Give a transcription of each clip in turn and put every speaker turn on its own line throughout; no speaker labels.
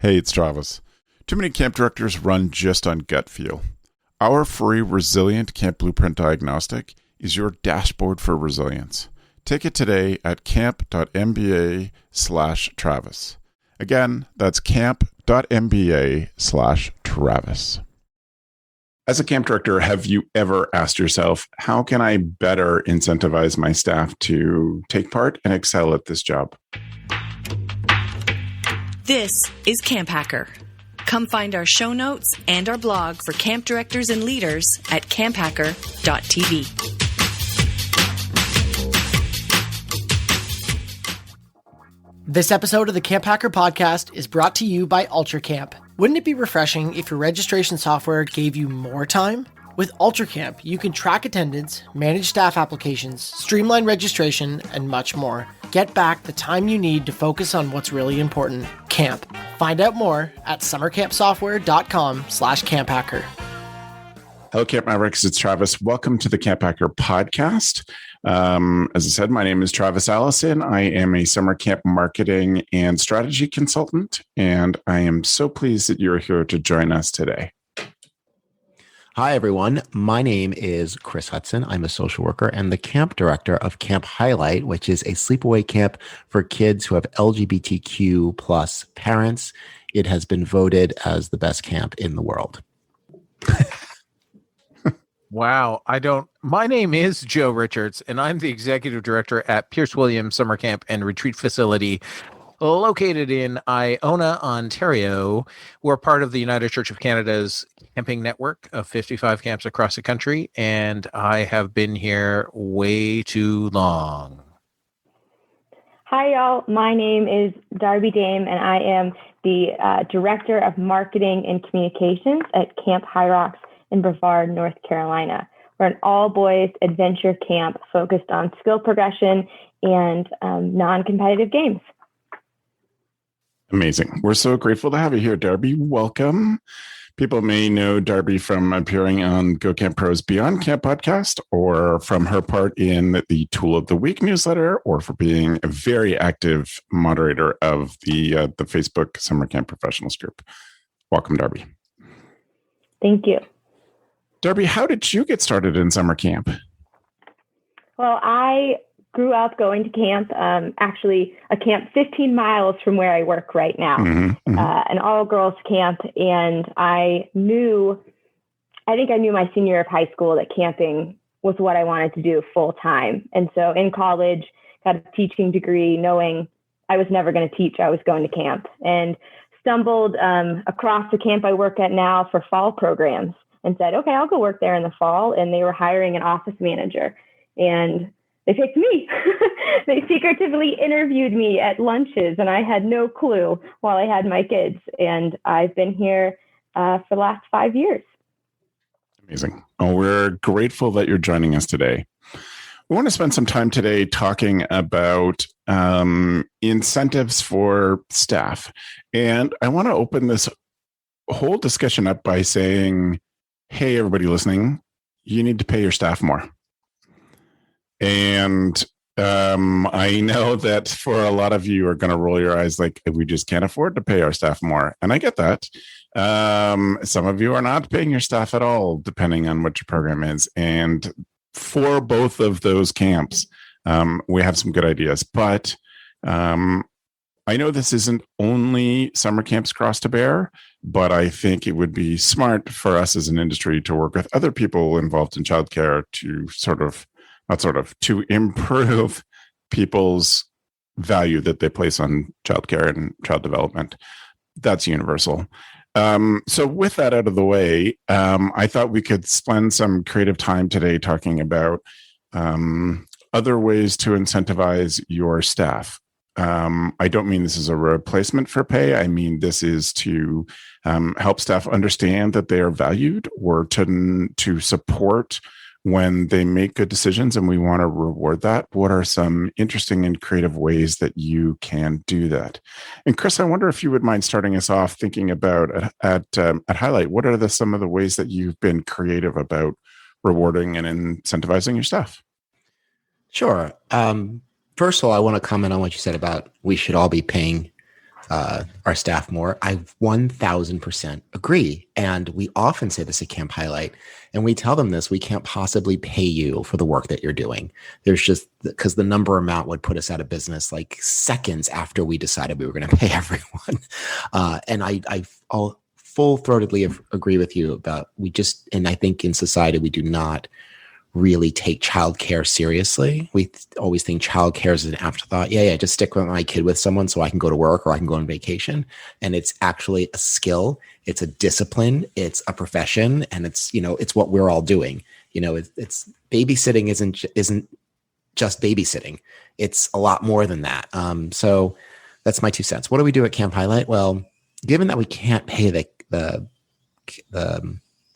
Hey, it's Travis. Too many camp directors run just on gut feel. Our free Resilient Camp Blueprint Diagnostic is your dashboard for resilience. Take it today at camp.mba/Travis. Again, that's camp.mba/Travis. As a camp director, have you ever asked yourself, how can I better incentivize my staff to take part and excel at this job?
This is CampHacker. Come find our show notes and our blog for camp directors and leaders at camphacker.tv.
This episode of the CampHacker podcast is brought to you by UltraCamp. Wouldn't it be refreshing if your registration software gave you more time? With UltraCamp, you can track attendance, manage staff applications, streamline registration, and much more. Get back the time you need to focus on what's really important, camp. Find out more at summercampsoftware.com/camphacker.
Hello, Camp Mavericks. It's Travis. Welcome to the CampHacker podcast. As I said, my name is Travis Allison. I am a summer camp marketing and strategy consultant, and I am so pleased that you're here to join us today.
Hi, everyone. My name is Chris Hudson. I'm a social worker and the camp director of Camp Highlight, which is a sleepaway camp for kids who have LGBTQ plus parents. It has been voted as the best camp in the world.
Wow. My name is Joe Richards, and I'm the executive director at Pierce Williams Summer Camp and Retreat Facility, located in Iona, Ontario. We're part of the United Church of Canada's camping network of 55 camps across the country, and I have been here way too long.
Hi, y'all. My name is Darby Dame, and I am the Director of Marketing and Communications at Camp High Rocks in Brevard, North Carolina. We're an all-boys adventure camp focused on skill progression and non-competitive games.
Amazing. We're so grateful to have you here, Darby. Welcome. People may know Darby from appearing on Go Camp Pro's Beyond Camp podcast, or from her part in the Tool of the Week newsletter, or for being a very active moderator of the Facebook Summer Camp Professionals group. Welcome, Darby.
Thank you.
Darby, how did you get started in summer camp?
Well, I grew up going to camp, actually a camp 15 miles from where I work right now, an all-girls camp. And I think I knew my senior year of high school that camping was what I wanted to do full time. And so in college, got a teaching degree, knowing I was never going to teach, I was going to camp, and stumbled across the camp I work at now for fall programs and said, okay, I'll go work there in the fall. And they were hiring an office manager, and they picked me. They secretively interviewed me at lunches, and I had no clue while I had my kids. And I've been here for the last 5 years.
Amazing. Oh, we're grateful that you're joining us today. We want to spend some time today talking about incentives for staff. And I want to open this whole discussion up by saying, hey, everybody listening, you need to pay your staff more. And I know that for a lot of you are going to roll your eyes like, we just can't afford to pay our staff more. And I get that. Some of you are not paying your staff at all, depending on what your program is. And for both of those camps, we have some good ideas. But I know this isn't only summer camps cross to bear, but I think it would be smart for us as an industry to work with other people involved in childcare to to improve people's value that they place on childcare and child development. That's universal. So with that out of the way, I thought we could spend some creative time today talking about other ways to incentivize your staff. I don't mean this is a replacement for pay. I mean, this is to help staff understand that they are valued, or to support when they make good decisions, and we want to reward that. What are some interesting and creative ways that you can do that? And Chris, I wonder if you would mind starting us off thinking about at Highlight, what are some of the ways that you've been creative about rewarding and incentivizing your staff?
Sure. First of all, I want to comment on what you said about we should all be paying our staff more. I 1000% agree. And we often say this at Camp Highlight, and we tell them this: we can't possibly pay you for the work that you're doing. There's just, because the number amount would put us out of business like seconds after we decided we were going to pay everyone. And I'll full-throatedly agree with you about, and I think in society, we do not really take childcare seriously. We always think childcare is an afterthought. Yeah, just stick with my kid with someone so I can go to work or I can go on vacation. And it's actually a skill. It's a discipline. It's a profession, and it's what we're all doing. It's babysitting isn't just babysitting. It's a lot more than that. So that's my 2 cents. What do we do at Camp Highlight? Well, given that we can't pay the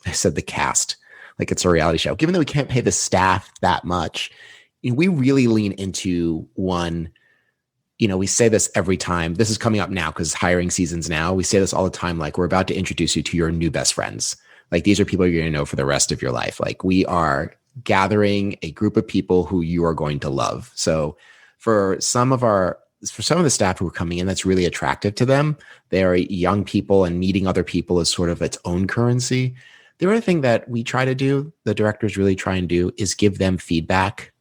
I said the cast, like it's a reality show. Given that we can't pay the staff that much, we really lean into one. We say this every time. This is coming up now because hiring season's now. We say this all the time. Like, we're about to introduce you to your new best friends. Like, these are people you're going to know for the rest of your life. Like, we are gathering a group of people who you are going to love. So for some of the staff who are coming in, that's really attractive to them. They are young people, and meeting other people is sort of its own currency. The other thing that we try to do, the directors really try and do, is give them feedback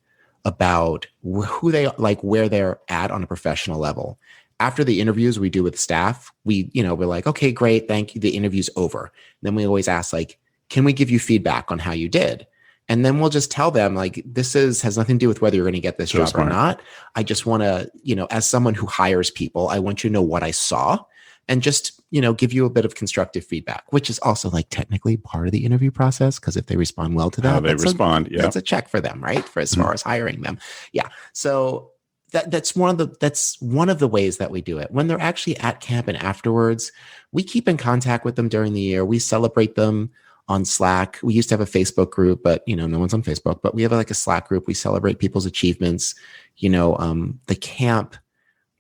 about who they like, where they're at on a professional level. After the interviews we do with staff, we're like, okay, great, thank you. The interview's over. And then we always ask, like, can we give you feedback on how you did? And then we'll just tell them, like, this has nothing to do with whether you're going to get this job or not. I just want to, as someone who hires people, I want you to know what I saw, and just, give you a bit of constructive feedback, which is also like technically part of the interview process. Because if they respond well to that, that's a check for them, right? For as far as hiring them. Yeah. So that's one of the ways that we do it. When they're actually at camp and afterwards, we keep in contact with them during the year. We celebrate them on Slack. We used to have a Facebook group, but no one's on Facebook, but we have like a Slack group. We celebrate people's achievements. The camp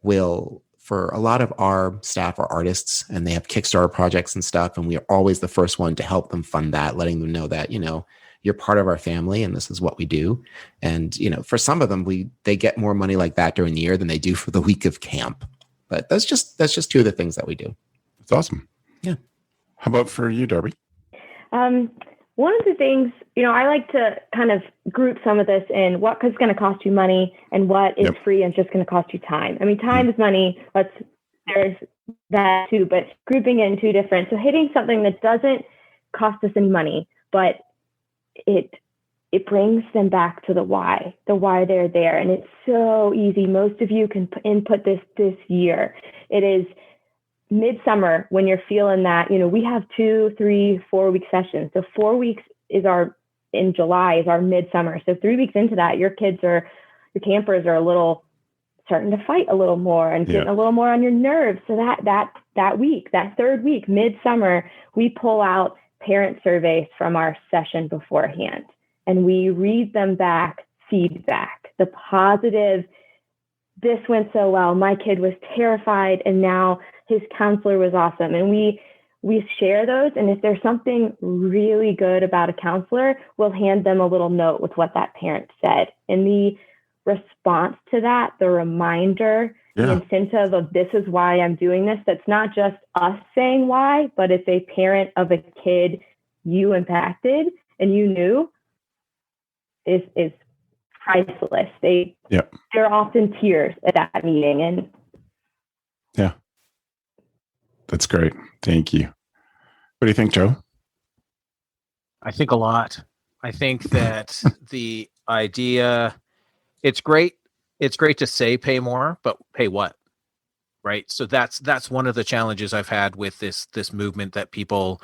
will, for a lot of our staff are artists, and they have Kickstarter projects and stuff. And we are always the first one to help them fund that, letting them know that, you're part of our family and this is what we do. And, for some of them, they get more money like that during the year than they do for the week of camp. But that's just 2 of the things that we do.
It's awesome.
Yeah.
How about for you, Darby?
One of the things, I like to kind of group some of this in what is going to cost you money and what is free and just going to cost you time. I mean, time is money. There's that too, but grouping in 2 different. So hitting something that doesn't cost us any money, but it brings them back to the why they're there. And it's so easy. Most of you can input this year. It is midsummer when you're feeling that, we have 2, 3, 4-week sessions. So 4 weeks in July is our midsummer. So 3 weeks into that, your campers are a little starting to fight a little more and getting a little more on your nerves. So that week, that 3rd week, midsummer, we pull out parent surveys from our session beforehand, and we read them back, feedback, the positive. This went so well. My kid was terrified, and now his counselor was awesome. And we share those. And if there's something really good about a counselor, we'll hand them a little note with what that parent said. And the response to that, the reminder, the incentive of this is why I'm doing this, that's not just us saying why, but it's a parent of a kid you impacted and you knew, is priceless. They're often tears at that meeting. And
that's great. Thank you. What do you think, Joe?
I think a lot. I think that the idea, it's great to say pay more, but pay what? Right? So that's one of the challenges I've had with this movement, that people,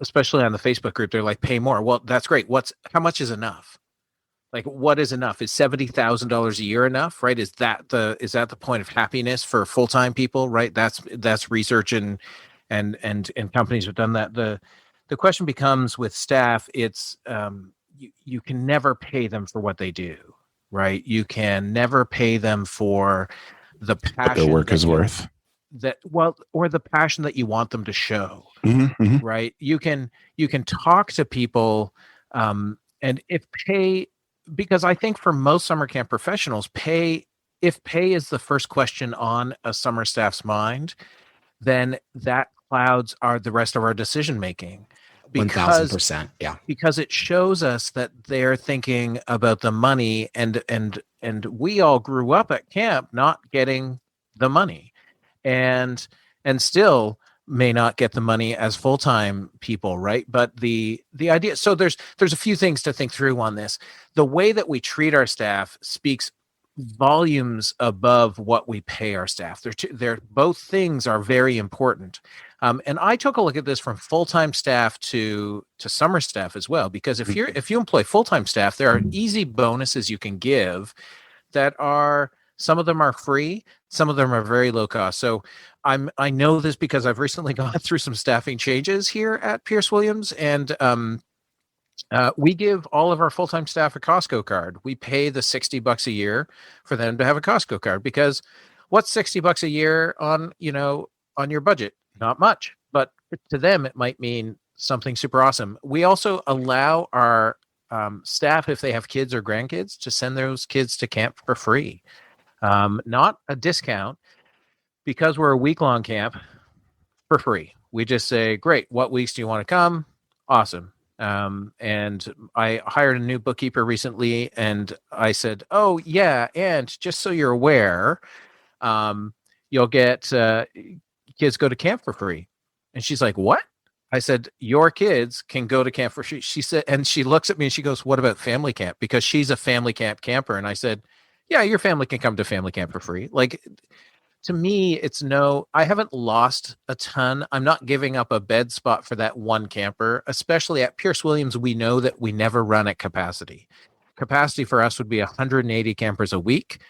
especially on the Facebook group, they're like, pay more. Well, that's great. How much is enough? Like, what is enough? Is $70,000 a year enough? Right? Is that the point of happiness for full-time people? Right? That's research and companies have done that. The question becomes with staff, it's you can never pay them for what they do, right? You can never pay them for the passion
what their work is worth.
Or the passion that you want them to show,
mm-hmm.
right? You can talk to people, and if pay, because I think for most summer camp professionals, pay if pay is the first question on a summer staff's mind, then that clouds the rest of our decision making.
1,000%. Yeah.
Because it shows us that they're thinking about the money, and we all grew up at camp not getting the money, and still may not get the money as full-time people, right? But the idea, so there's a few things to think through on this. The way that we treat our staff speaks volumes above what we pay our staff. They're both things are very important. And I took a look at this from full-time staff to summer staff as well, because if you employ full-time staff, there are easy bonuses you can give that are, some of them are free, some of them are very low cost. So I know this because I've recently gone through some staffing changes here at Pierce Williams, and we give all of our full-time staff a Costco card. We pay the $60 a year for them to have a Costco card, because what's $60 a year on your budget? Not much, but to them, it might mean something super awesome. We also allow our staff, if they have kids or grandkids, to send those kids to camp for free. Not a discount, because we're a week-long camp, for free. We just say, great, what weeks do you want to come? Awesome. And I hired a new bookkeeper recently, and I said, oh yeah, and just so you're aware, you'll get kids go to camp for free. And she's like, what? I said, your kids can go to camp for free. She said, and she looks at me and she goes, what about family camp? Because she's a family camp camper. And I said, yeah, your family can come to family camp for free. Like, to me, I haven't lost a ton. I'm not giving up a bed spot for that one camper, especially at Pierce Williams. We know that we never run at capacity. Capacity for us would be 180 campers a week,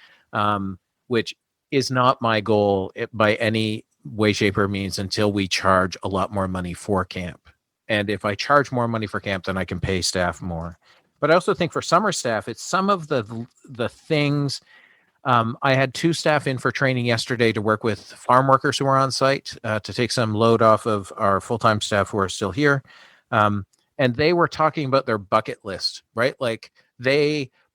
which is not my goal by any way, shape, or means until we charge a lot more money for camp. And if I charge more money for camp, then I can pay staff more. But I also think for summer staff, it's some of the things. I had 2 staff in for training yesterday to work with farm workers who are on site, to take some load off of our full-time staff who are still here. And they were talking about their bucket list, right? Like,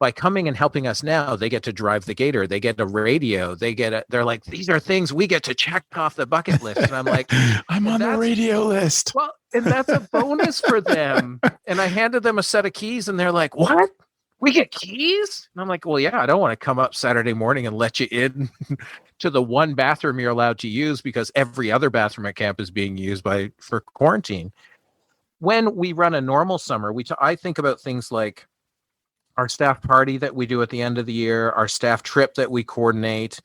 by coming and helping us now, they get to drive the gator, they get a radio, they're like, these are things we get to check off the bucket list. And I'm like,
I'm on the radio list.
Well, and that's a bonus for them. And I handed them a set of keys, and they're like, what? We get keys? And I'm like, well, yeah, I don't want to come up Saturday morning and let you in to the one bathroom you're allowed to use, because every other bathroom at camp is being used for quarantine. When we run a normal summer, I think about things like our staff party that we do at the end of the year, our staff trip that we coordinate,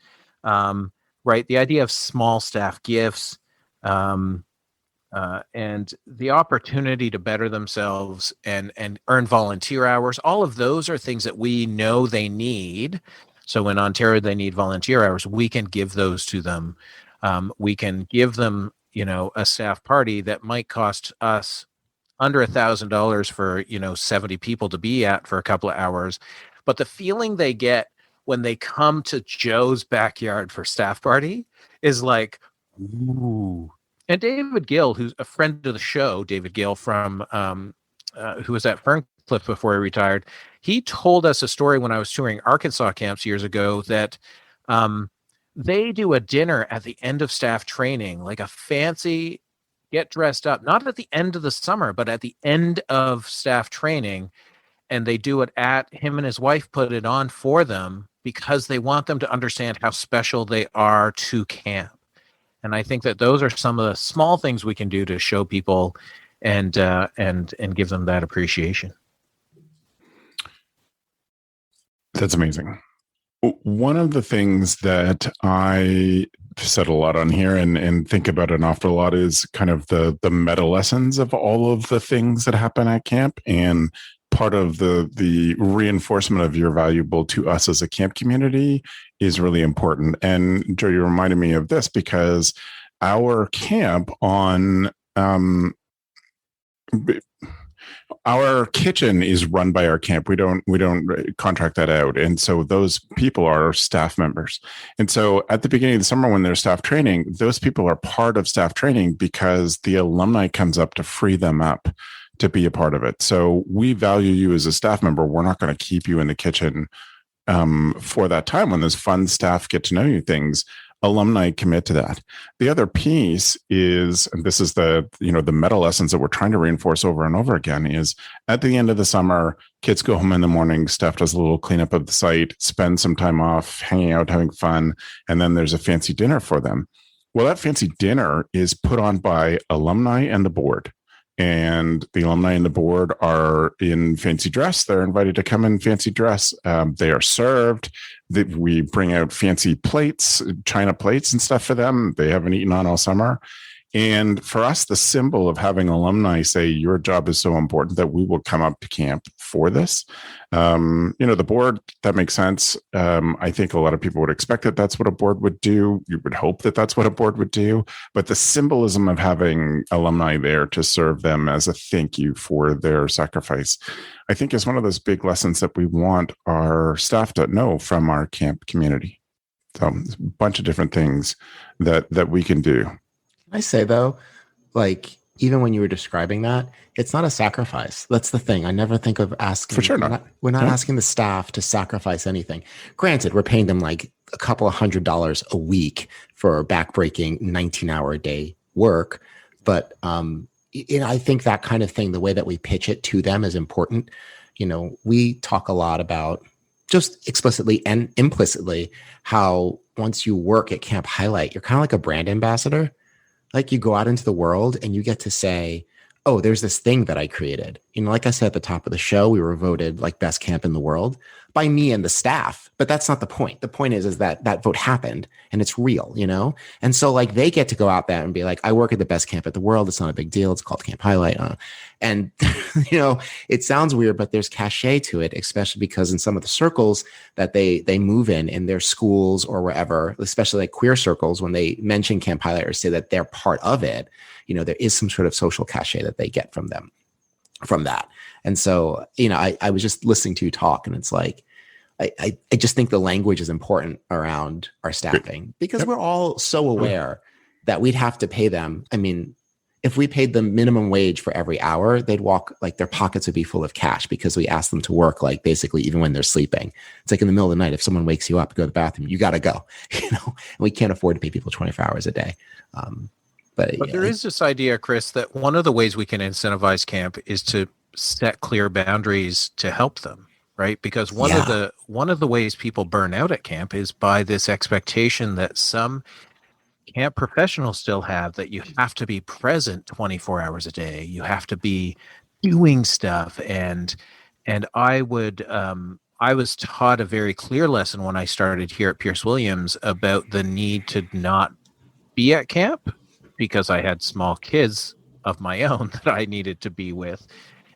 right? The idea of small staff gifts, and the opportunity to better themselves and earn volunteer hours. All of those are things that we know they need. So in Ontario, they need volunteer hours. We can give those to them. We can give them, a staff party that might cost us under $1,000 for 70 people to be at for a couple of hours. But the feeling they get when they come to Joe's backyard for staff party is like, ooh. And David Gill, who's a friend of the show, David Gill from who was at Ferncliff before he retired, he told us a story when I was touring Arkansas camps years ago that they do a dinner at the end of staff training, like a fancy get dressed up, not at the end of the summer, but at the end of staff training. And they do it him and his wife put it on for them because they want them to understand how special they are to camp. And I think that those are some of the small things we can do to show people and give them that appreciation.
That's amazing. One of the things that I said a lot on here and think about an awful lot is kind of the meta lessons of all of the things that happen at camp, and part of the reinforcement of you're valuable to us as a camp community is really important. And Joe, you reminded me of this because our camp our kitchen is run by our camp. We don't contract that out. And so those people are staff members. And so at the beginning of the summer, when there's staff training, those people are part of staff training because the alumni comes up to free them up to be a part of it. So we value you as a staff member. We're not going to keep you in the kitchen for that time when those fun staff get to know you things, alumni commit to that. The other piece is, and this is the meta lessons that we're trying to reinforce over and over again, is at the end of the summer, kids go home in the morning, staff does a little cleanup of the site, spend some time off, hanging out, having fun, and then there's a fancy dinner for them. Well, that fancy dinner is put on by alumni and the board. And the alumni and the board are in fancy dress. They're invited to come in fancy dress. They are served. We bring out fancy plates, china plates and stuff for them. They haven't eaten on all summer. And for us, the symbol of having alumni say your job is so important that we will come up to camp for this. The board, that makes sense. I think a lot of people would expect that that's what a board would do. You would hope that that's what a board would do. But the symbolism of having alumni there to serve them as a thank you for their sacrifice, I think is one of those big lessons that we want our staff to know from our camp community. So a bunch of different things that we can do.
I say though, like even when you were describing that, it's not a sacrifice. That's the thing. I never think of asking.
For sure not.
We're not asking the staff to sacrifice anything. Granted, we're paying them like a couple of $100s a week for backbreaking 19-hour a day work. But I think that kind of thing, the way that we pitch it to them is important. We talk a lot about just explicitly and implicitly how once you work at Camp Highlight, you're kind of like a brand ambassador. Like you go out into the world and you get to say, oh, there's this thing that I created. Like I said at the top of the show, we were voted like best camp in the world by me and the staff. But that's not the point. The point is that that vote happened and it's real, And so like they get to go out there and be like, I work at the best camp in the world. It's not a big deal. It's called Camp Highlight. And, it sounds weird, but there's cachet to it, especially because in some of the circles that they move in their schools or wherever, especially like queer circles, when they mention Camp Highlight or say that they're part of it, there is some sort of social cachet that they get from them, from that. And so, I was just listening to you talk and it's like, I just think the language is important around our staffing because we're all so aware that we'd have to pay them. I mean, if we paid them minimum wage for every hour, they'd walk like their pockets would be full of cash because we ask them to work like basically even when they're sleeping. It's like in the middle of the night, if someone wakes you up to go to the bathroom, you got to go, and we can't afford to pay people 24 hours a day. But
there is this idea, Chris, that one of the ways we can incentivize camp is to set clear boundaries to help them, right? Because one of the ways people burn out at camp is by this expectation that some camp professionals still have, that you have to be present 24 hours a day. You have to be doing stuff. And I was taught a very clear lesson when I started here at Pierce Williams about the need to not be at camp because I had small kids of my own that I needed to be with.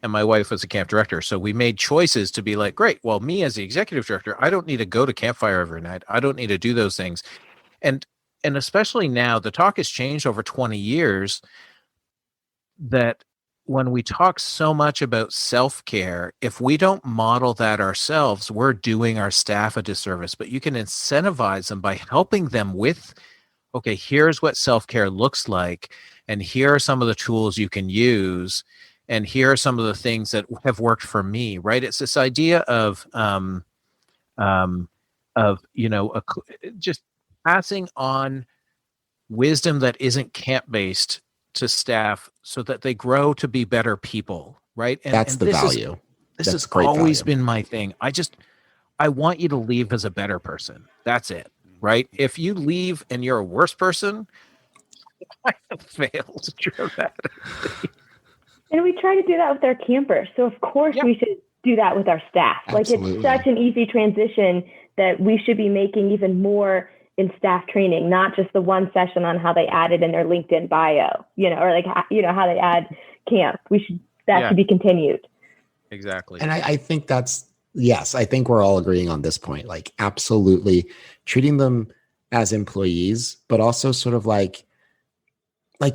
And my wife was a camp director. So we made choices to be like, great, well, me as the executive director, I don't need to go to campfire every night. I don't need to do those things. And especially now, the talk has changed over 20 years that when we talk so much about self-care, if we don't model that ourselves, we're doing our staff a disservice. But you can incentivize them by helping them with, okay, here's what self-care looks like. And here are some of the tools you can use. And here are some of the things that have worked for me, right? It's this idea of just passing on wisdom that isn't camp-based to staff so that they grow to be better people, right? And
that's the value.
This has always been my thing. I want you to leave as a better person. That's it, right? If you leave and you're a worse person, I have failed dramatically.
And we try to do that with our campers. So of course we should do that with our staff.
Absolutely.
Like it's such an easy transition that we should be making even more in staff training, not just the one session on how they add it in their LinkedIn bio, or like, how they add camp. Should be continued.
Exactly.
And I think I think we're all agreeing on this point, like absolutely treating them as employees, but also sort of like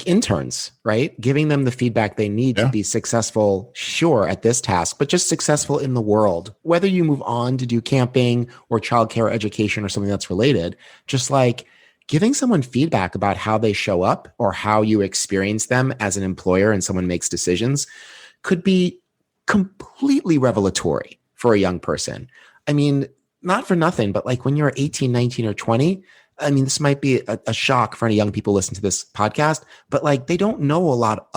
interns, right? Giving them the feedback they need to be successful, sure, at this task, but just successful in the world. Whether you move on to do camping or childcare education or something that's related, just like giving someone feedback about how they show up or how you experience them as an employer and someone makes decisions could be completely revelatory for a young person. I mean, not for nothing, but like when you're 18, 19, or 20, I mean, this might be a shock for any young people listening to this podcast, but like they don't know a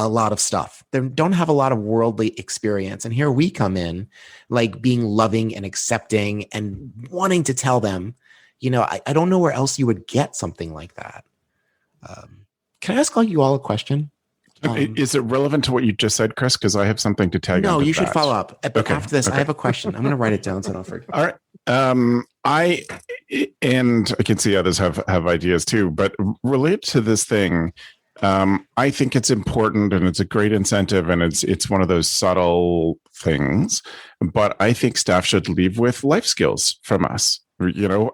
lot of stuff. They don't have a lot of worldly experience. And here we come in like being loving and accepting and wanting to tell them, I don't know where else you would get something like that. Can I ask you all a question?
Is it relevant to what you just said, Chris? Because I have something to tag on.
No,
to
you should
that.
follow up. But after this, I have a question. I'm going to write it down so I don't forget.
All right. And I can see others have ideas too, but relate to this thing. I think it's important and it's a great incentive and it's one of those subtle things, but I think staff should leave with life skills from us.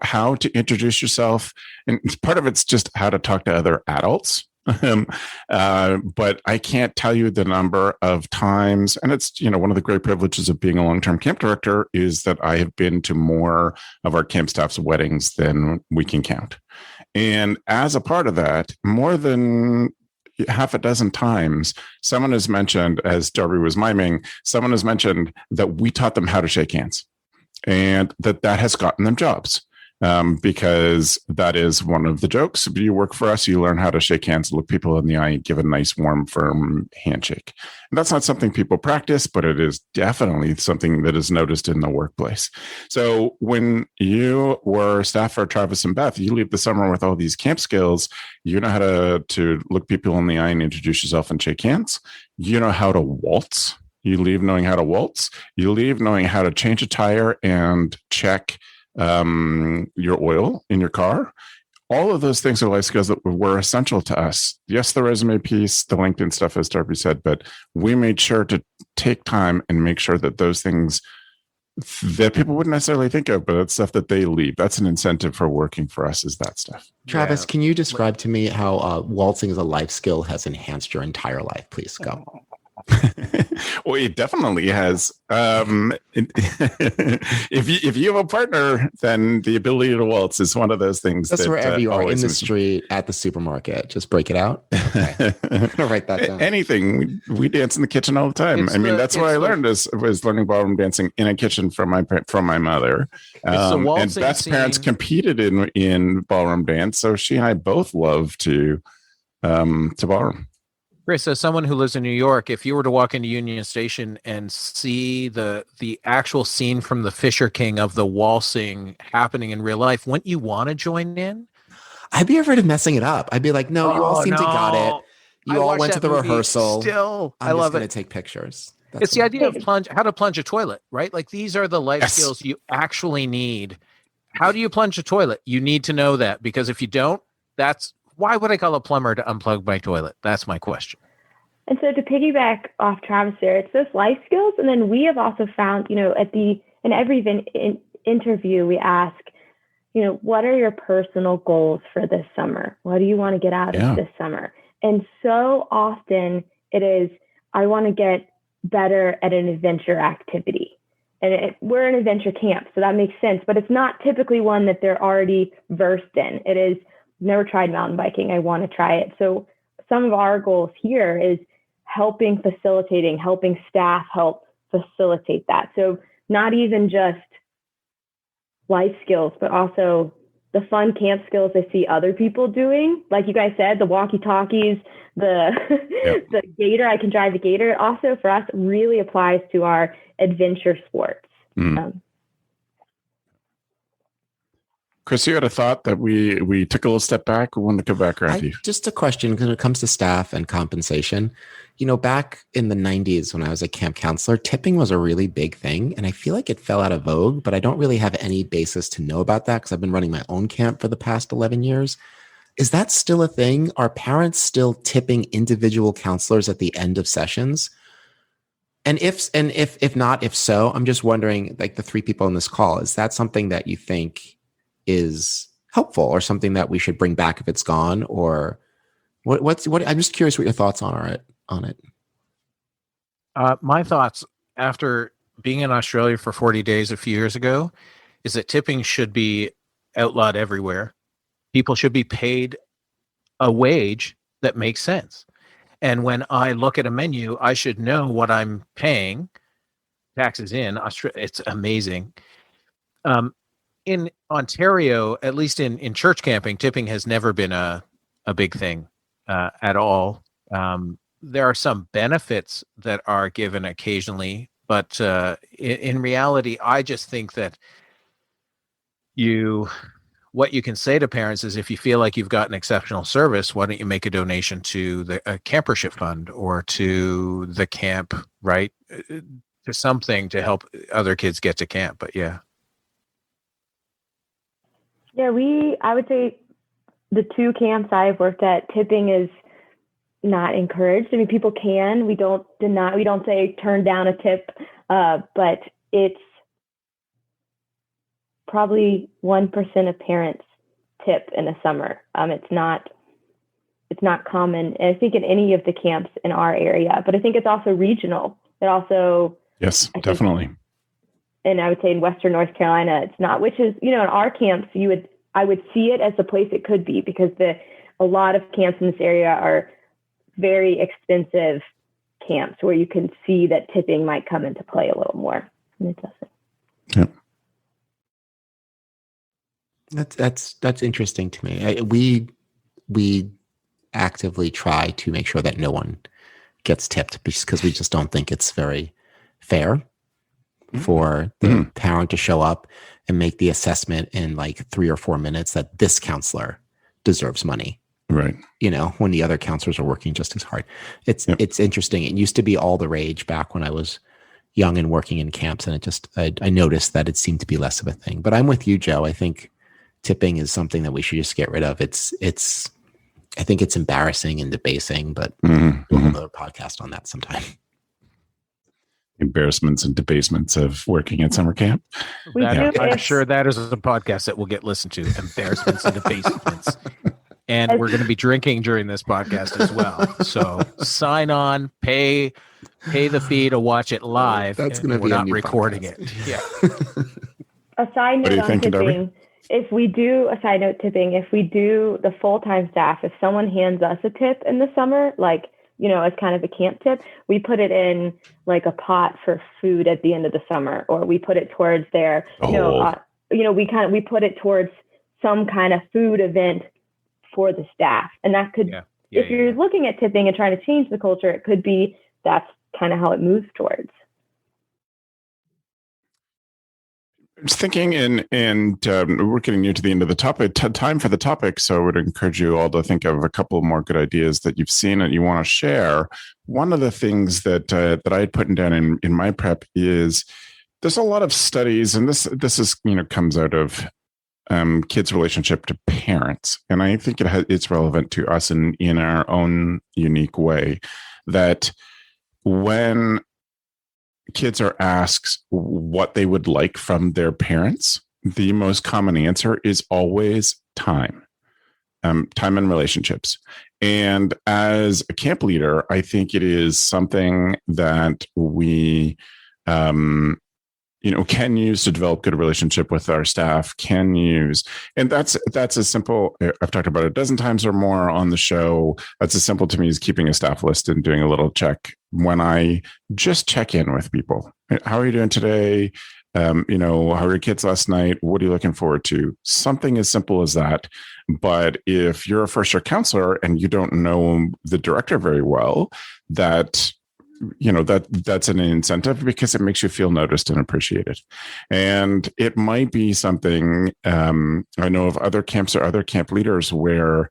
How to introduce yourself. And part of it's just how to talk to other adults. But I can't tell you the number of times, and it's, one of the great privileges of being a long-term camp director is that I have been to more of our camp staff's weddings than we can count. And as a part of that, more than half a dozen times, someone has mentioned, as Darby was miming, someone has mentioned that we taught them how to shake hands and that has gotten them jobs. Because that is one of the jokes. You work for us, you learn how to shake hands, look people in the eye, give a nice, warm, firm handshake. And that's not something people practice, but it is definitely something that is noticed in the workplace. So when you were staff for Travis and Beth, you leave the summer with all these camp skills. You know how to look people in the eye and introduce yourself and shake hands. You know how to waltz. You leave knowing how to waltz. You leave knowing how to change a tire and check your oil in your car. All of those things are life skills that were essential to us. Yes, the resume piece, the LinkedIn stuff, as Darby said, but we made sure to take time and make sure that those things that people wouldn't necessarily think of, but it's stuff that they leave. That's an incentive for working for us, is that stuff.
Travis, can you describe to me how waltzing as a life skill has enhanced your entire life? Please go.
Well, it definitely has. If you have a partner, then the ability to waltz is one of those things.
That's wherever you are, in the street, at the supermarket. Just break it out. Okay. I'm gonna write that down.
Anything. We dance in the kitchen all the time. That's what I learned was learning ballroom dancing in a kitchen from my mother. And Beth's parents competed in ballroom dance, so she and I both love to ballroom.
Chris, as someone who lives in New York, if you were to walk into Union Station and see the actual scene from the Fisher King of the waltzing happening in real life, wouldn't you want to join in?
I'd be afraid of messing it up. I'd be like, no, you all seem to got it. You all went to the rehearsal.
I love it.
I'm just going to take pictures.
It's the idea of how to plunge a toilet, right? Like these are the life skills you actually need. How do you plunge a toilet? You need to know that, because if you don't, why would I call a plumber to unplug my toilet? That's my question.
And so to piggyback off Travis there, it's those life skills. And then we have also found, in every interview, we ask, what are your personal goals for this summer? What do you want to get out of this summer? And so often it is, I want to get better at an adventure activity. And we're an adventure camp, so that makes sense. But it's not typically one that they're already versed in. It is, never tried mountain biking. I want to try it. So some of our goals here is helping staff help facilitate that. So not even just life skills, but also the fun camp skills I see other people doing. Like you guys said, the walkie-talkies, the gator, I can drive the gator. Also for us, really applies to our adventure sports.
Chris, you had a thought that we took a little step back. We wanted to come back around to you.
Just a question, because when it comes to staff and compensation, back in the 90s when I was a camp counselor, tipping was a really big thing. And I feel like it fell out of vogue, but I don't really have any basis to know about that because I've been running my own camp for the past 11 years. Is that still a thing? Are parents still tipping individual counselors at the end of sessions? And if not, if so, I'm just wondering, like the three people on this call, is that something that you think is helpful or something that we should bring back if it's gone? Or what I'm just curious what your thoughts on it.
My thoughts after being in Australia for 40 days a few years ago is that tipping should be outlawed everywhere. People should be paid a wage that makes sense. And when I look at a menu, I should know what I'm paying taxes in. It's amazing. in Ontario, at least in church camping, tipping has never been a big thing at all. There are some benefits that are given occasionally, but in reality, I just think that what you can say to parents is, if you feel like you've got an exceptional service, why don't you make a donation to the campership fund or to the camp, right? To something to help other kids get to camp. But yeah.
Yeah, I would say the 2 camps I've worked at, tipping is not encouraged. I mean, people can. We don't say turn down a tip, but it's probably 1% of parents tip in the summer. It's not common, and I think in any of the camps in our area. But I think it's also regional. It also
definitely.
And I would say in Western North Carolina, it's not. Which is, in our camps, I would see it as the place it could be, because a lot of camps in this area are very expensive camps where you can see that tipping might come into play a little more, and it doesn't.
Yep. That's interesting to me. We actively try to make sure that no one gets tipped, because we just don't think it's very fair for the parent to show up and make the assessment in like 3 or 4 minutes that this counselor deserves money.
Right.
When the other counselors are working just as hard. It's interesting. It used to be all the rage back when I was young and working in camps, and I noticed that it seemed to be less of a thing. But I'm with you, Joe. I think tipping is something that we should just get rid of. I think it's embarrassing and debasing, but we'll have another podcast on that sometime.
Embarrassments and debasements of working at summer camp.
I'm sure that is a podcast that will get listened to. Embarrassments and debasements. And we're going to be drinking during this podcast as well. So sign on, pay the fee to watch it live.
That's going to be
we're not recording
podcast.
It. Yeah.
A side note on tipping. If we do the full-time staff, if someone hands us a tip in the summer, like, as kind of a camp tip, we put it in like a pot for food at the end of the summer, or we put it towards their, we put it towards some kind of food event for the staff. And that could, if you're looking at tipping and trying to change the culture, it could be that's kind of how it moves towards.
I was thinking, and we're getting near to the end of the topic, time for the topic. So I would encourage you all to think of a couple more good ideas that you've seen and you want to share. One of the things that I had put down in my prep is there's a lot of studies, and this is comes out of kids' relationship to parents, and I think it's relevant to us in our own unique way, that when kids are asked what they would like from their parents, the most common answer is always time and relationships. And as a camp leader, I think it is something that we, can use to develop good relationship with our staff, and that's as simple. I've talked about it a dozen times or more on the show. That's as simple to me as keeping a staff list and doing a little check when I just check in with people. How are you doing today? How are your kids last night? What are you looking forward to? Something as simple as that. But if you're a first year counselor and you don't know the director very well, that's an incentive, because it makes you feel noticed and appreciated. And it might be something, I know of other camps or other camp leaders where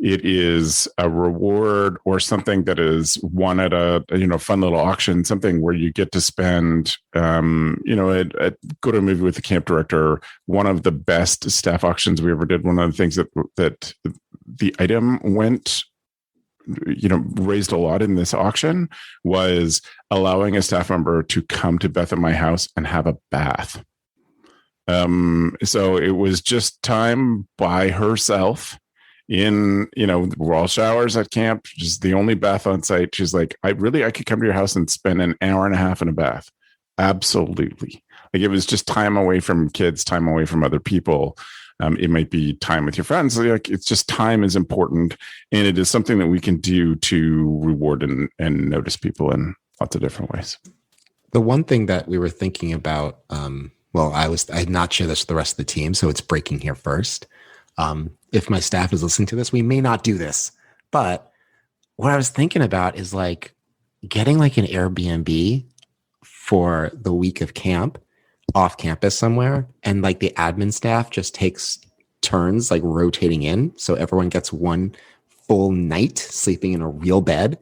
it is a reward or something that is won at a fun little auction, something where you get to spend, go to a movie with the camp director. One of the best staff auctions we ever did, one of the things that the item raised a lot in this auction was allowing a staff member to come to Beth at my house and have a bath. So it was just time by herself we're all showers at camp, just the only bath on site. She's like, I could come to your house and spend an hour and a half in a bath. Absolutely. Like, it was just time away from kids, time away from other people. It might be time with your friends. Like, it's just time is important. And it is something that we can do to reward and notice people in lots of different ways.
The one thing that we were thinking about well, I did not share this with the rest of the team, so it's breaking here first. If my staff is listening to this, we may not do this, but what I was thinking about is like getting like an Airbnb for the week of camp off campus somewhere, and like the admin staff just takes turns like rotating in, so everyone gets one full night sleeping in a real bed,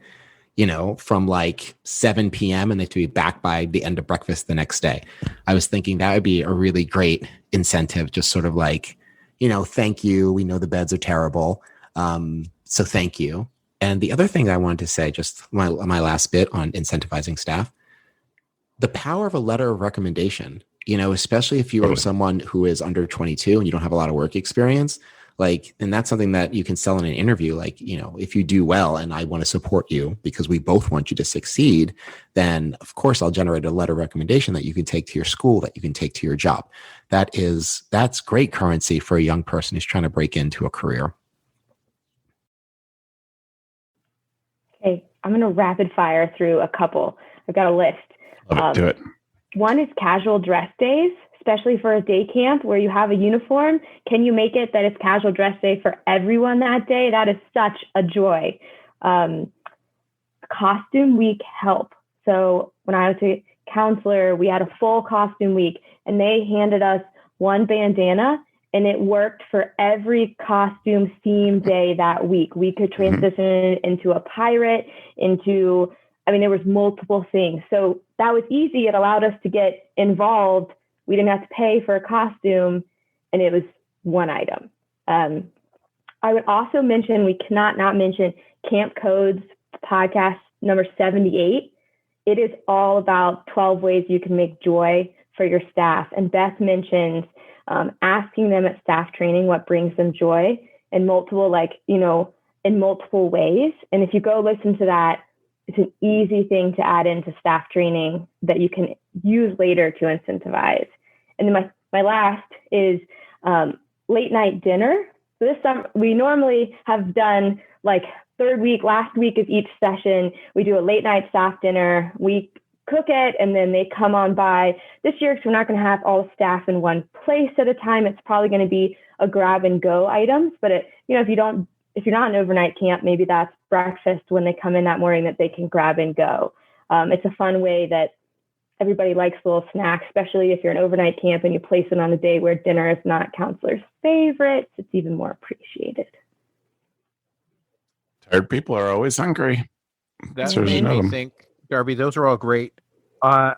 from like 7 p.m. and they have to be back by the end of breakfast the next day. I was thinking that would be a really great incentive, just sort of like, thank you. We know the beds are terrible. So thank you. And the other thing I wanted to say, just my last bit on incentivizing staff, the power of a letter of recommendation, especially if you are someone who is under 22 and you don't have a lot of work experience, and that's something that you can sell in an interview. If you do well and I want to support you because we both want you to succeed, then of course I'll generate a letter of recommendation that you can take to your school, that you can take to your job. That's great currency for a young person who's trying to break into a career.
Okay, I'm going to rapid fire through a couple. I've got a list.
Love it. Do it.
One is casual dress days, especially for a day camp where you have a uniform. Can you make it that it's casual dress day for everyone that day? That is such a joy. Costume week help. So when I was a counselor, we had a full costume week and they handed us one bandana and it worked for every costume theme day that week. We could transition into a pirate, there was multiple things. So that was easy. It allowed us to get involved. We didn't have to pay for a costume and it was one item. I would also mention, we cannot not mention Camp Codes podcast number 78. It is all about 12 ways you can make joy for your staff. And Beth mentions asking them at staff training what brings them joy in multiple ways. And if you go listen to that, it's an easy thing to add into staff training that you can use later to incentivize. And then my last is late night dinner. So this summer, we normally have done like last week of each session, we do a late night staff dinner. We cook it and then they come on by. This year, because we're not going to have all the staff in one place at a time, it's probably going to be a grab and go items. But if you're not an overnight camp, maybe that's breakfast when they come in that morning that they can grab and go. It's a fun way that everybody likes little snacks, especially if you're an overnight camp and you place it on a day where dinner is not counselor's favorites. It's even more appreciated.
Tired people are always hungry.
That made me think, Darby, those are all great. I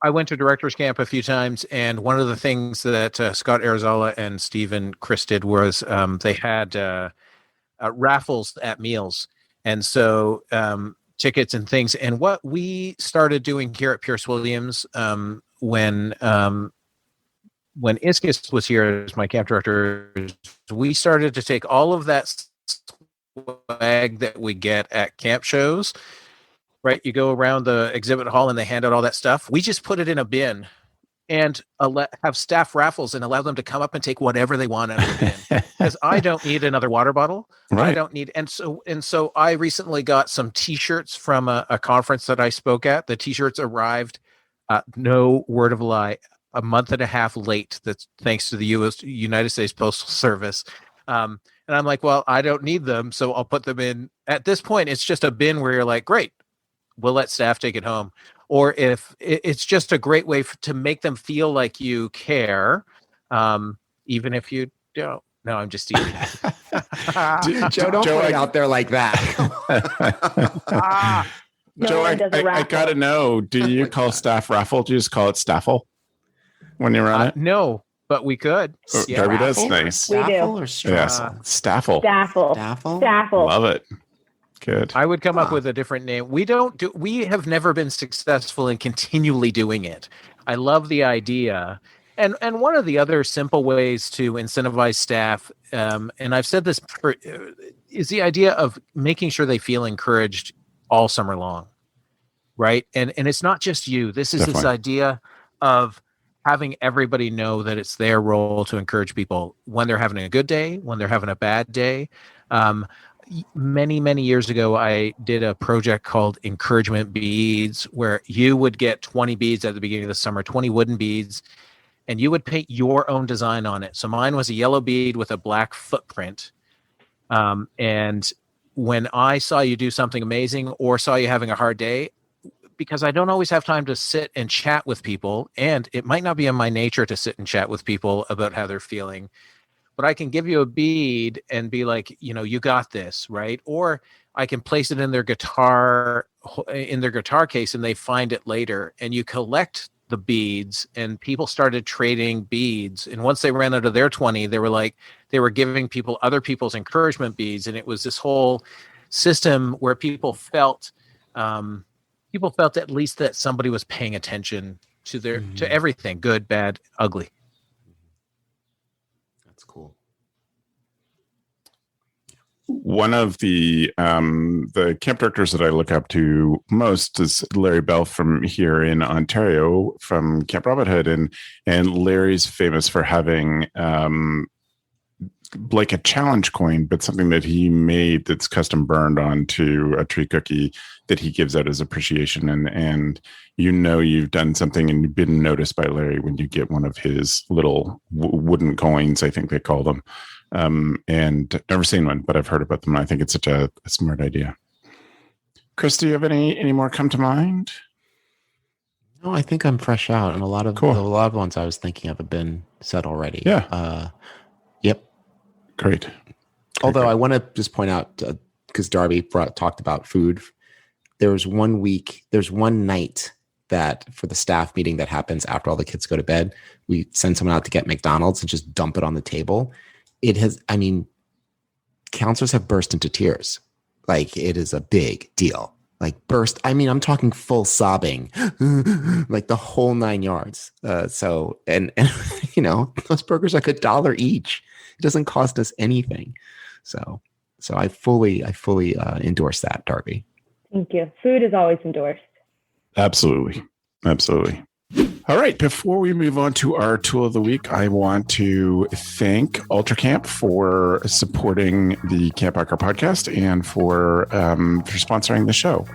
went to director's camp a few times, and one of the things that Scott Arizala and Stephen Chris did was they had raffles at meals. And so tickets and things. And what we started doing here at Pierce Williams when Iskis was here as my camp director, we started to take all of that swag that we get at camp shows, right? You go around the exhibit hall and they hand out all that stuff. We just put it in a bin and have staff raffles and allow them to come up and take whatever they want out of the bin. Because I don't need another water bottle. Right. I don't need, and so I recently got some T-shirts from a conference that I spoke at. The T-shirts arrived, no word of a lie, a month and a half late. That's thanks to the United States Postal Service. And I'm like, well, I don't need them, so I'll put them in. At this point, it's just a bin where you're like, great, we'll let staff take it home. Or if it's just a great way to make them feel like you care, even if you don't. No, I'm just teasing.
Joe, don't put it out there like that.
Joe, I got to know, do you call staff raffle? Do you just call it staffle when you run it?
No, but we could.
Yeah, Darby does. Nice.
Staffle or
staffle?
Staffle.
Love it. Good.
I would come up with a different name. We have never been successful in continually doing it. I love the idea. And one of the other simple ways to incentivize staff, and I've said this, is the idea of making sure they feel encouraged all summer long, right? And it's not just you. This is Definitely. This idea of having everybody know that it's their role to encourage people when they're having a good day, when they're having a bad day. Many years ago, I did a project called Encouragement Beads, where you would get 20 beads at the beginning of the summer, 20 wooden beads, and you would paint your own design on it. So mine was a yellow bead with a black footprint. And when I saw you do something amazing or saw you having a hard day, because I don't always have time to sit and chat with people, and it might not be in my nature to sit and chat with people about how they're feeling, but I can give you a bead and be like, you got this, right? Or I can place it in their guitar case and they find it later, and you collect the beads, and people started trading beads. And once they ran out of their 20, they were giving people other people's encouragement beads. And it was this whole system where people felt at least that somebody was paying attention to to everything, good, bad, ugly.
That's cool.
One of the camp directors that I look up to most is Larry Bell from here in Ontario, from Camp Robin Hood, and Larry's famous for having like a challenge coin, but something that he made that's custom burned onto a tree cookie that he gives out as appreciation. And you've done something and you've been noticed by Larry when you get one of his little wooden coins, I think they call them. And never seen one, but I've heard about them. And I think it's such a smart idea. Chris, do you have any more come to mind?
No, I think I'm fresh out, and a lot of ones I was thinking of have been said already.
Yeah.
Yep.
Great.
Although I want to just point out, because Darby talked about food, there's one night that for the staff meeting that happens after all the kids go to bed, we send someone out to get McDonald's and just dump it on the table. Counselors have burst into tears. Like, it is a big deal. Like, burst. I'm talking full sobbing, like the whole 9 yards. So those burgers are $1 each. It doesn't cost us anything. So I fully endorse that, Darby.
Thank you. Food is always endorsed.
Absolutely. All right. Before we move on to our tool of the week, I want to thank UltraCamp for supporting the CampHacker podcast and for sponsoring the show.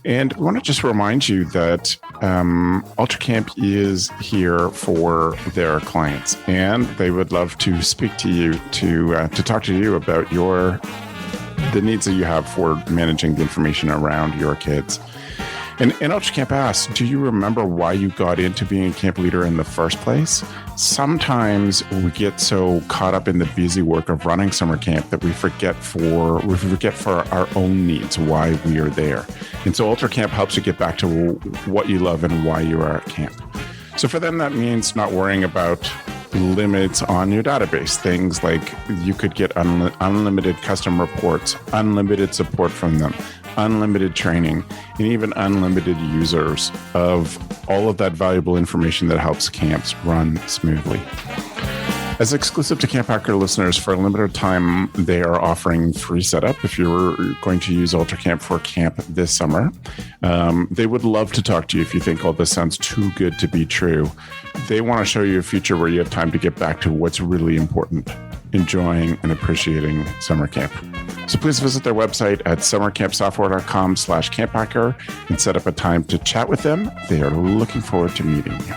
And I want to just remind you that UltraCamp is here for their clients, and they would love to speak to you, to talk to you about the needs that you have for managing the information around your kids. And UltraCamp asks, do you remember why you got into being a camp leader in the first place? Sometimes we get so caught up in the busy work of running summer camp that we forget for our own needs, why we are there. And so UltraCamp helps you get back to what you love and why you are at camp. So for them, that means not worrying about limits on your database. Things like you could get unlimited custom reports, unlimited support from them, unlimited training, and even unlimited users of all of that valuable information that helps camps run smoothly. As exclusive to CampHacker listeners, for a limited time, they are offering free setup if you're going to use UltraCamp for camp this summer. They would love to talk to you if you think all this sounds too good to be true. They want to show you a future where you have time to get back to what's really important, enjoying and appreciating summer camp. So please visit their website at summercampsoftware.com/CampHacker and set up a time to chat with them. They are looking forward to meeting you.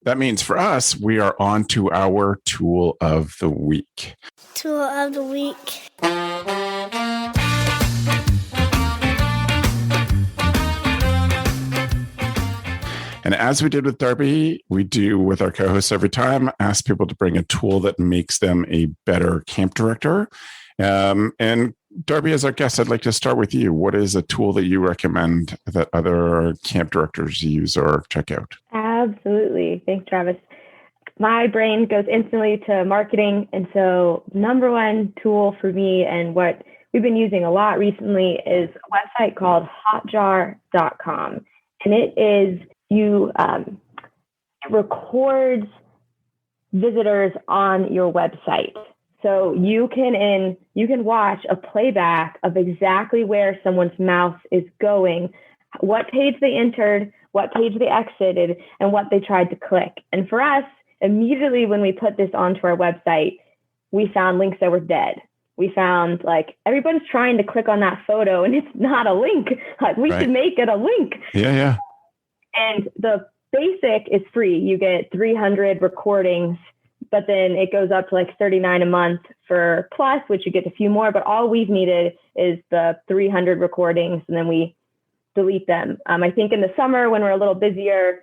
That means for us, we are on to our tool of the week.
Tool of the week.
And as we did with Darby, we do with our co-hosts every time, ask people to bring a tool that makes them a better camp director. And Darby, as our guest, I'd like to start with you. What is a tool that you recommend that other camp directors use or check out?
Absolutely. Thanks, Travis. My brain goes instantly to marketing. And so number one tool for me, and what we've been using a lot recently, is a website called hotjar.com. And it records visitors on your website. So you can watch a playback of exactly where someone's mouse is going, what page they entered, what page they exited, and what they tried to click. And for us, immediately when we put this onto our website, we found links that were dead. We found everybody's trying to click on that photo and it's not a link. We should make it a link.
Yeah.
And the basic is free. You get 300 recordings, but then it goes up to like $39 a month for plus, which you get a few more. But all we've needed is the 300 recordings, and then we delete them. I think in the summer when we're a little busier,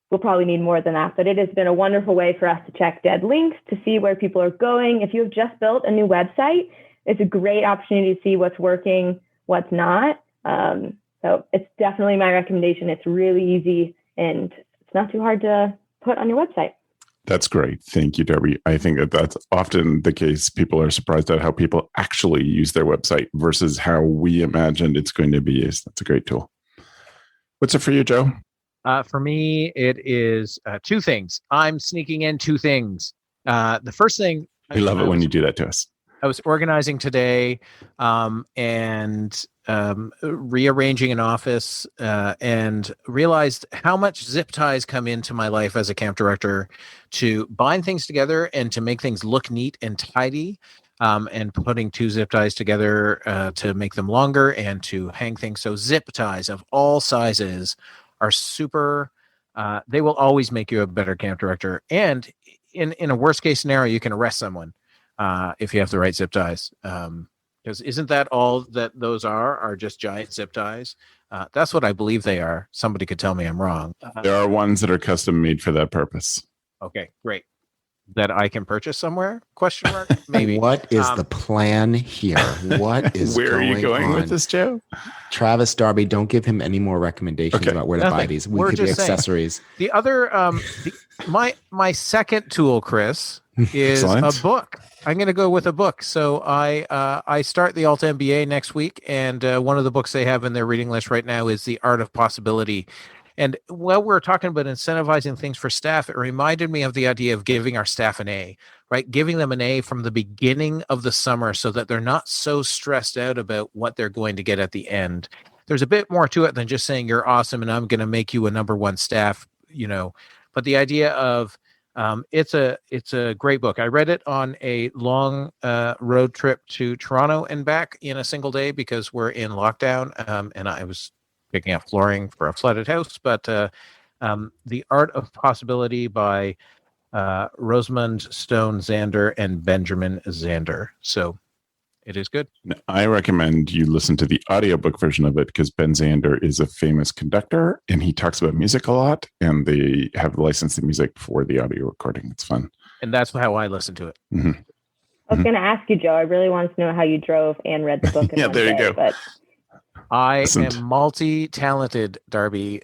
we'll probably need more than that. But it has been a wonderful way for us to check dead links, to see where people are going. If you have just built a new website, it's a great opportunity to see what's working, what's not. So it's definitely my recommendation. It's really easy and it's not too hard to put on your website.
That's great. Thank you, Darby. I think that that's often the case. People are surprised at how people actually use their website versus how we imagined it's going to be used. That's a great tool. What's it for you, Joe?
For me, it is two things. I'm sneaking in two things. The first thing...
We love it when you do that to us.
I was organizing today and rearranging an office and realized how much zip ties come into my life as a camp director to bind things together and to make things look neat and tidy, and putting two zip ties together to make them longer and to hang things. So zip ties of all sizes are super, they will always make you a better camp director. And in a worst case scenario, you can arrest someone if you have the right zip ties. Because isn't that all that those are just giant zip ties? That's what I believe they are. Somebody could tell me I'm wrong.
There are ones that are custom made for that purpose.
Okay, great. That I can purchase somewhere? Question mark? Maybe.
What is the plan here? What is
where are you going
on?
with this, Joe?
Travis, Darby, don't give him any more recommendations about where to buy these. We could be accessories.
Saying. The other, my second tool, Chris, is a book. I'm going to go with a book. So I start the Alt MBA next week, and one of the books they have in their reading list right now is The Art of Possibility. And while we're talking about incentivizing things for staff, it reminded me of the idea of giving our staff an A, right? Giving them an A from the beginning of the summer so that they're not so stressed out about what they're going to get at the end. There's a bit more to it than just saying you're awesome and I'm going to make you a number one staff, but the idea of it's a great book. I read it on a long road trip to Toronto and back in a single day because we're in lockdown, and I was picking up flooring for a flooded house. But The Art of Possibility by Rosamund Stone Zander and Benjamin Zander. So it is good.
I recommend you listen to the audiobook version of it because Ben Zander is a famous conductor and he talks about music a lot, and they have licensed the music for the audio recording. It's fun.
And that's how I listen to it.
Mm-hmm.
I was going to ask you, Joe, I really wanted to know how you drove and read the book.
Yeah, there you go.
But
I am multi-talented, Darby.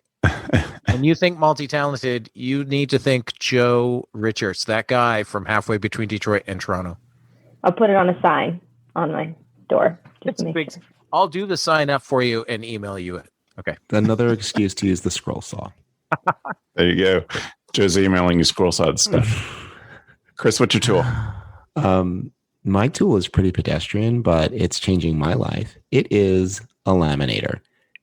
When you think multi-talented, you need to think Joe Richards, that guy from halfway between Detroit and Toronto.
I'll put it on a sign on my door.
It's big. Sure. I'll do the sign up for you and email you it. Okay.
Another excuse to use the scroll saw.
There you go. Joe's emailing you scroll saw stuff. Chris, what's your tool?
My tool is pretty pedestrian, but it's changing my life. It is a laminator.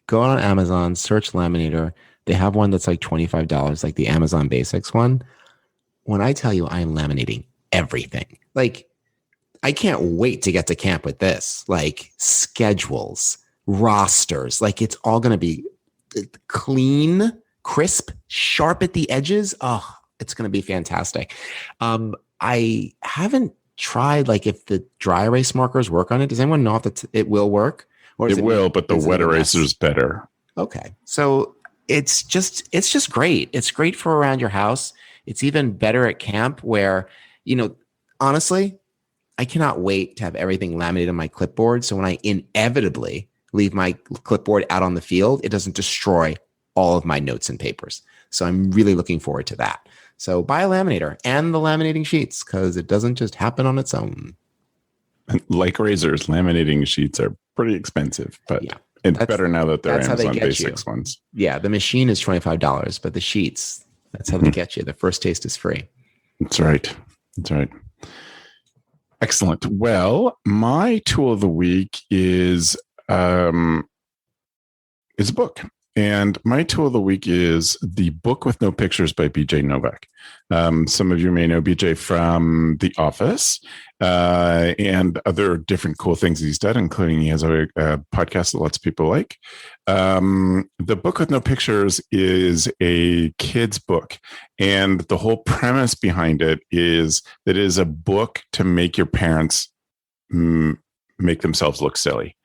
Go on Amazon, search laminator. They have one that's like $25, like the Amazon Basics one. When I tell you I'm laminating everything, like I can't wait to get to camp with this, like schedules, rosters, like it's all going to be clean, crisp, sharp at the edges. Oh, it's going to be fantastic. I haven't tried like if the dry erase markers work on it. Does anyone know if it will work? Or
it will, but the wet eraser is better.
Okay. So it's just great. It's great for around your house. It's even better at camp where, honestly, I cannot wait to have everything laminated on my clipboard. So when I inevitably leave my clipboard out on the field, it doesn't destroy all of my notes and papers. So I'm really looking forward to that. So buy a laminator and the laminating sheets because it doesn't just happen on its own.
Like razors, laminating sheets are pretty expensive, but it's better now that they're Amazon Basics ones.
Yeah, the machine is $25, but the sheets, that's how they get you. The first taste is free.
That's right. Excellent. Well, my tool of the week is a book. And my tool of the week is The Book with No Pictures by BJ Novak. Some of you may know BJ from The Office and other different cool things he's done, including he has a podcast that lots of people like. The Book with No Pictures is a kid's book. And the whole premise behind it is that it is a book to make your parents make themselves look silly.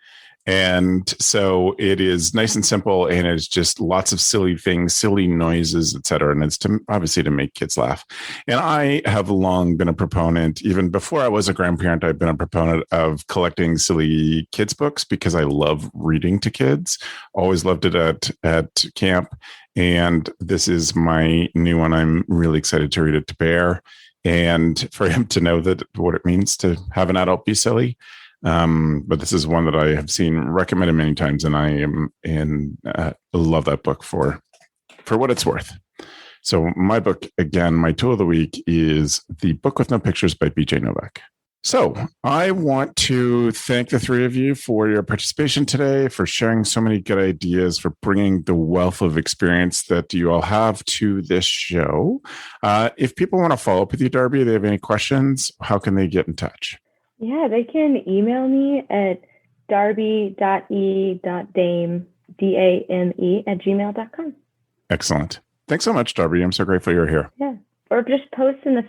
And so it is nice and simple, and it's just lots of silly things, silly noises, etc. And it's obviously to make kids laugh. And I have long been a proponent, even before I was a grandparent, I've been a proponent of collecting silly kids books because I love reading to kids. Always loved it at camp. And this is my new one. I'm really excited to read it to Bear and for him to know that what it means to have an adult be silly. But this is one that I have seen recommended many times, and I am love that book for what it's worth. So my book, again, my tool of the week is The Book with No Pictures by BJ Novak. So I want to thank the three of you for your participation today, for sharing so many good ideas, for bringing the wealth of experience that you all have to this show. If people want to follow up with you, Darby, they have any questions, how can they get in touch?
Yeah, they can email me at darby.e.dame, dame@gmail.com.
Excellent. Thanks so much, Darby. I'm so grateful you're here.
Yeah. Or just post in the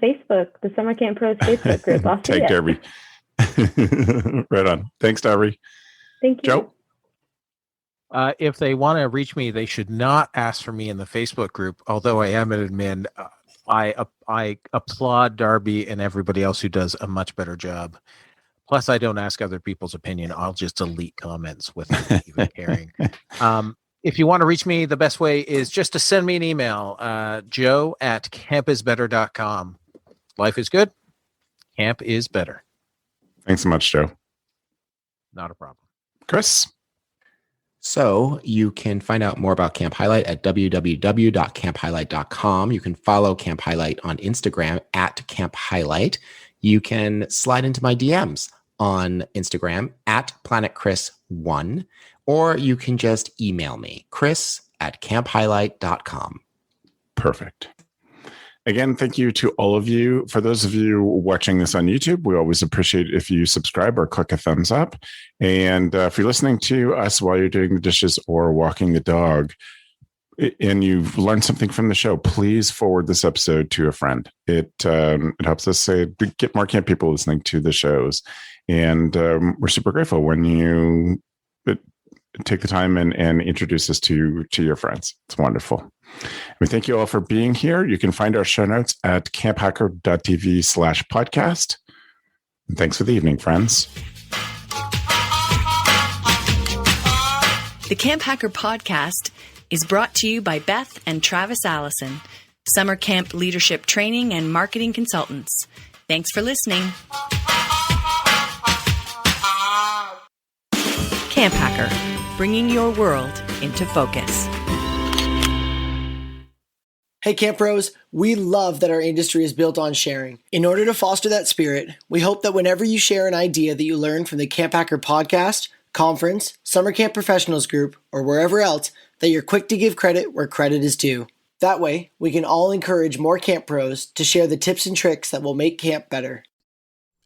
Summer Camp Pros Facebook group. I'll see
Tag
it.
Darby. Right on. Thanks, Darby.
Thank you.
Joe?
If they want to reach me, they should not ask for me in the Facebook group, although I am an admin. I applaud Darby and everybody else who does a much better job. Plus, I don't ask other people's opinion. I'll just delete comments without even caring. If you want to reach me, the best way is just to send me an email, joe@campisbetter.com. Life is good. Camp is better.
Thanks so much, Joe.
Not a problem.
Chris?
So you can find out more about Camp Highlight at www.camphighlight.com. You can follow Camp Highlight on Instagram at Camp Highlight. You can slide into my DMs on Instagram at PlanetChris1, or you can just email me, chris@camphighlight.com.
Perfect. Again, thank you to all of you. For those of you watching this on YouTube, we always appreciate if you subscribe or click a thumbs up. And if you're listening to us while you're doing the dishes or walking the dog, and you've learned something from the show, please forward this episode to a friend. It helps us get more camp people listening to the shows. And we're super grateful when you take the time and introduce us to your friends. It's wonderful. We thank you all for being here. You can find our show notes at camphacker.tv/podcast. And thanks for the evening, friends.
The Camp Hacker podcast is brought to you by Beth and Travis Allison, summer camp leadership training and marketing consultants. Thanks for listening. Camp Hacker, bringing your world into focus.
Hey, Camp Pros, we love that our industry is built on sharing. In order to foster that spirit, we hope that whenever you share an idea that you learned from the Camp Hacker podcast, conference, summer camp professionals group, or wherever else, that you're quick to give credit where credit is due. That way, we can all encourage more Camp Pros to share the tips and tricks that will make camp better.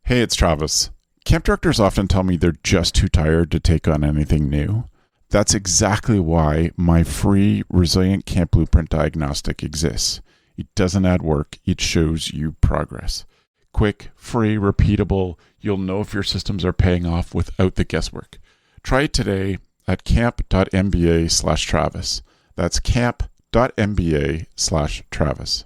Hey, it's Travis. Camp directors often tell me they're just too tired to take on anything new. That's exactly why my free Resilient Camp Blueprint Diagnostic exists. It doesn't add work, it shows you progress. Quick, free, repeatable, you'll know if your systems are paying off without the guesswork. Try it today at camp.mba/Travis. That's camp.mba/Travis.